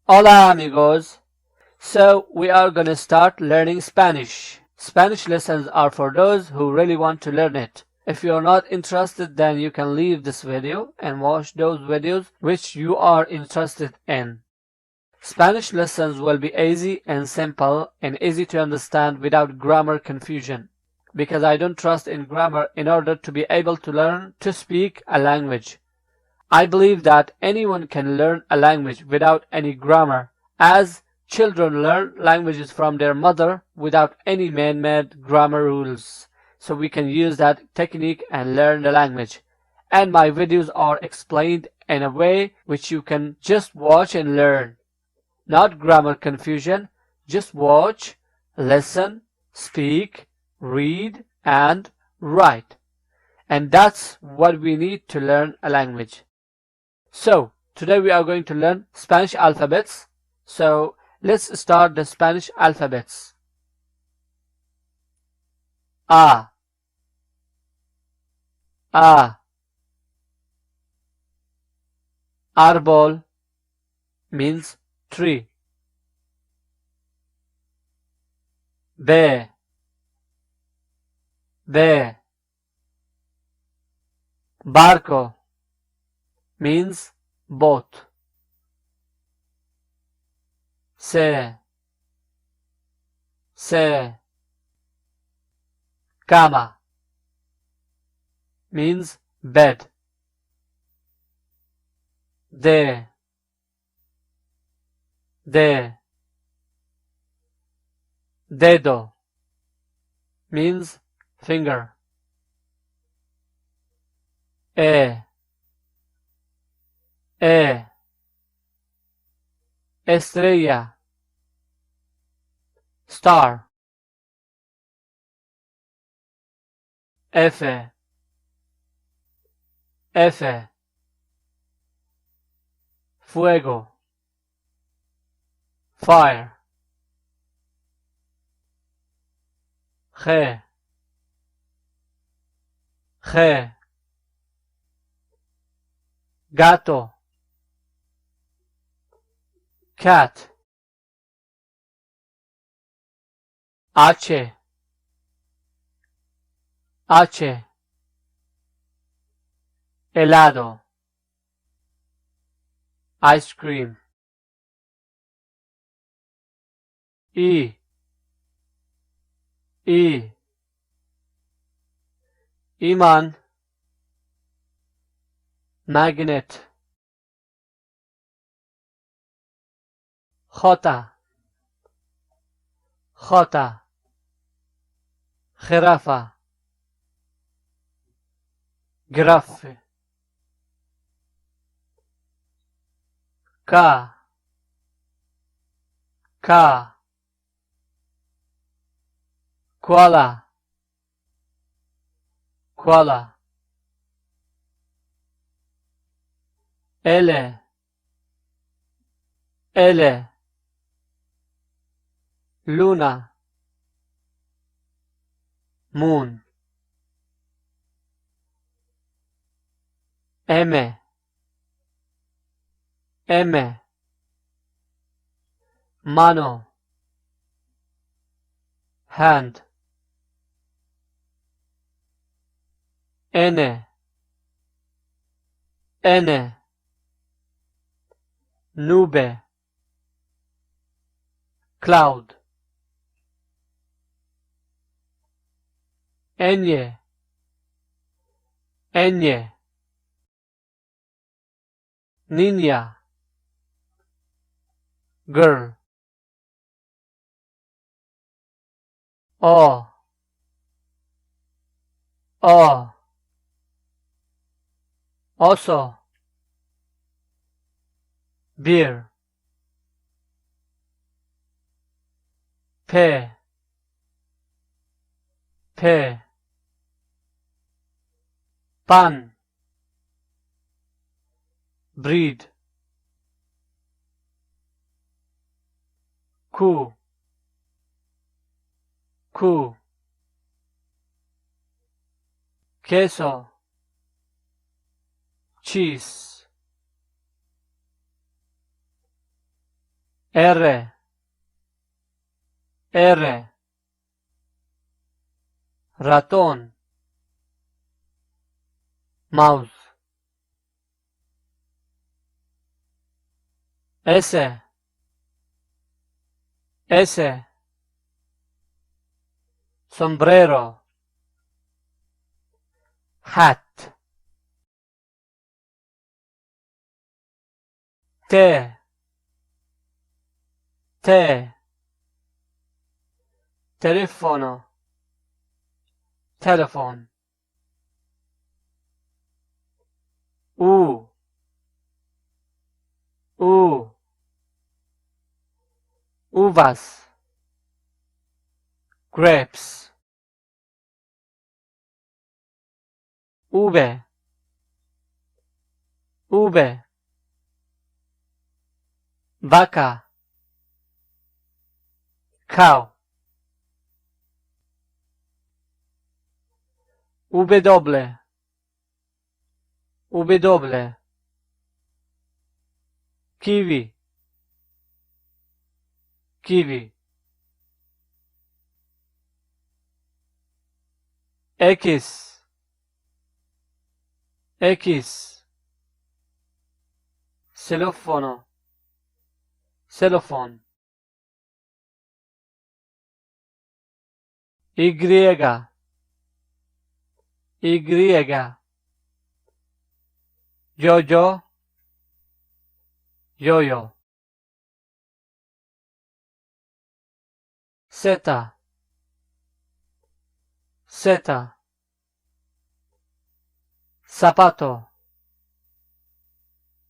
Hola amigos! So we are gonna start learning Spanish. Spanish lessons are for those who really want to learn it. If you're not interested, then you can leave this video and watch those videos which you are interested in. Spanish lessons will be easy and simple and easy to understand without grammar confusion. Because I don't trust in grammar in order to be able to learn to speak a language. I believe that anyone can learn a language without any grammar, as children learn languages from their mother without any man-made grammar rules. So we can use that technique and learn the language. And my videos are explained in a way which you can just watch and learn. Not grammar confusion, just watch, listen, speak, read, and write. And that's what we need to learn a language. So, today we are going to learn Spanish alphabets. So, let's start the Spanish alphabets. A. A. Árbol means tree. B. B. Barco means boat. C. C. Cama means bed. D. D. Dedo means finger. E. E. Estrella, star. F. F. Fuego, fire. G. G. Gato, cat. H. H. Helado, ice cream. E. E. Imán, magnet. J. J. Jirafa, grafe. K. K. Koala, koala. L. L. Luna, moon. M. M. Mano, hand. N. N. Nube, cloud. Ñ. Ñ. Niña, girl. O. O. Oso, beer. P. P. Pan, breed. Q. Q. Queso, cheese. R, R. Ratón, mouse. S, S. Sombrero, hat. T, T. Telefono, telephone. U, U. Uvas, grapes. V, V. Vaca, cow. W, W. Kiwi, kiwi. X, X. Cellophono, cellophone. Y, Y. Yo-yo, yo-yo. Z, Z. Zapato,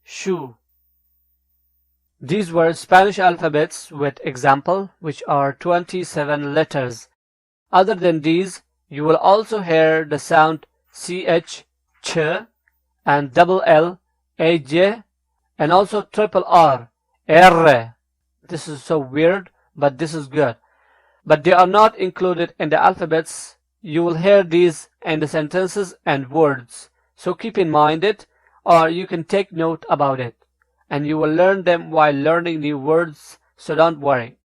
shoe. These were Spanish alphabets with example, which are 27 letters. Other than these, you will also hear the sound ch, ch, and double l, aj, and also triple r, r. This is so weird, but this is good. But they are not included in the alphabets. You will hear these in the sentences and words. So keep in mind it, or you can take note about it. And you will learn them while learning new words, so don't worry.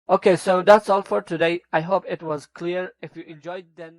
Okay, so that's all for today. I hope it was clear. If you enjoyed, then